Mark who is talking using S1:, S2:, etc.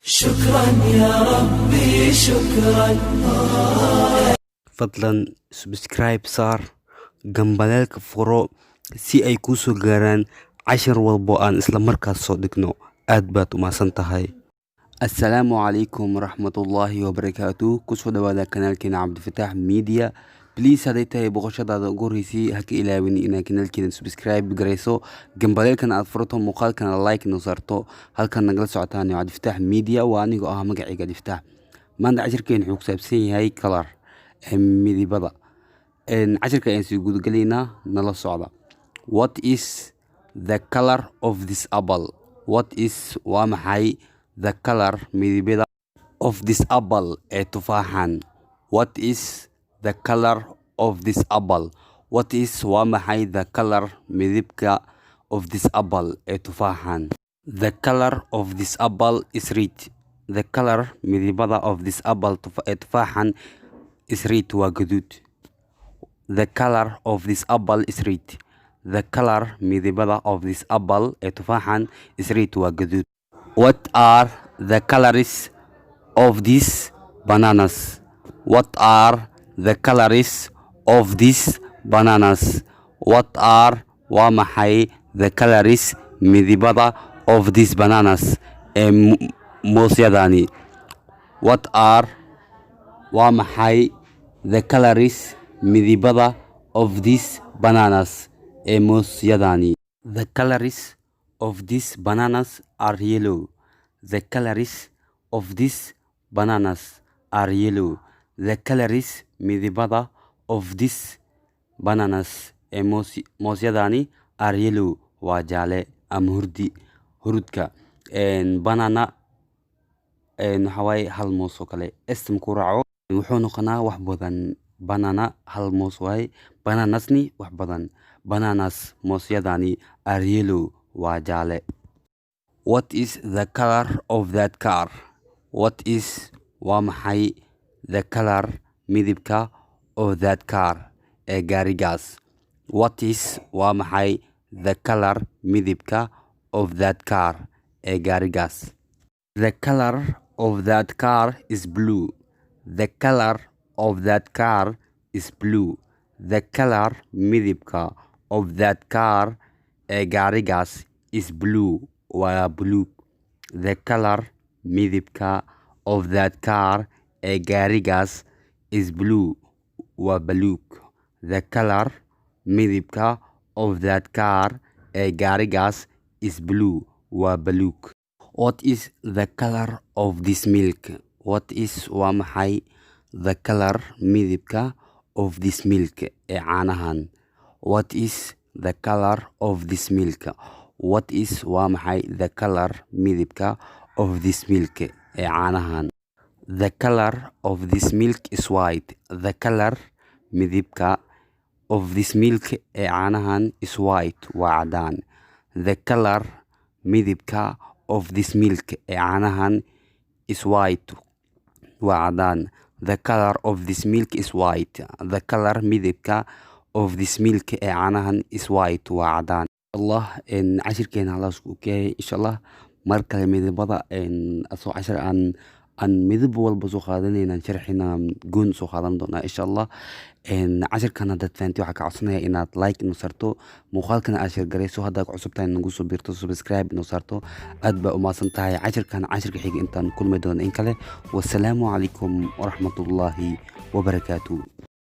S1: شكرا يا ربي شكرا.
S2: fadlan subscribe saar gambaleelka furo si ay kuu soo gaaraan cashar walbo aan isla markaas soo dhigno. aad baad u mahadsan tahay. assalaamu calaykum waraxmatullaahi wabarakaatuh. kusoo dhawaada kanaalkeena cabdifataax media. please hadday tahay boqoshadaada ugu horreysay ha ka ilaawin inaad kanaalkeena subscribe garayso, gambaleelkan aad furato, muuqaalkana like noo saarto. halkan nagala socotaan cabdifataax media, waa anigoo ah magacayga cabdifataax. maanta cashirkeen wuxuu ku saabsan yahay color midibada. cashirka ayaan sii gudagalaynaa, nala socda. what is the color of this apple? waa maxay the color midibada of this apple ee tufaaxan? what is the color of this apple? waa maxay the color midibka of this apple ee tufaaxan? the color of this apple is red. the color midibada of this apple ee tufaaxan is red, waa gaduud. the color of this apple is red. the color midibada of this apple ee tufaaxan is red, waa gaduud. what are the colors of these bananas? what are the colors of these bananas? waa maxay the colors midibada of these bananas ee moosyadani? waa maxay the colors midibada of these bananas ee moosyadani? the colors of these bananas are yellow. the colors of these bananas are yellow. the colors midibada of these bananas ee moosyadani are yellow, waa jaale ama hurudka. banana waxa waaye hal moos oo kale estim ku raaco wuxuu noqonaa wax badan. banana hal moos waaye, bananasni wax badan. bananas moosyadani are yellow, waa jaale. what is the color of that car? waa maxay the color midibka of that car ee gaarigaas? waa maxay the color midibka of that car ee gaarigaas? the color of that car is blue. the color of that car is blue. the color midibka of that car ee gaarigaas is blue, waa buluug. the color midibka of that car ee gaarigaas is blue, waa buluug. the color midibka of that car ee gaarigaas is blue, waa buluug. what is the color of this milk? waa maxay the color midibka of this milk ee caanahan? what is the color of this milk? waa maxay the color midibka of this milk ee caanahan? the color of this milk is white. the color midibka of this milk ee caanahan is white, waa cadaan. the color midibka of this milk ee caanahan is white, waa cadaan. the color of this milk is white. the color midibka of this milk ee caanahan is white, waa cadaan. allah cashirkeena halaas ku keenay insha allah. mar kale midibada asoo cashir aan midib walba soo qaadanayna sharxina goon soo qaadan doonaa insha allah. cashirkan haddaad fahanti waxaa ka codsanaya inaad like inoo saarto, muuqaalkana aad share garayso. haddaad ku cusub tahay nagu soo biirto subscribe inoo saarto. aad baa u mahadsan tahay. cashirkan cashirka xiga intaan kulmi doono in kale. wassalaamu calaykum waraxmatullaahi wabarakaatuh.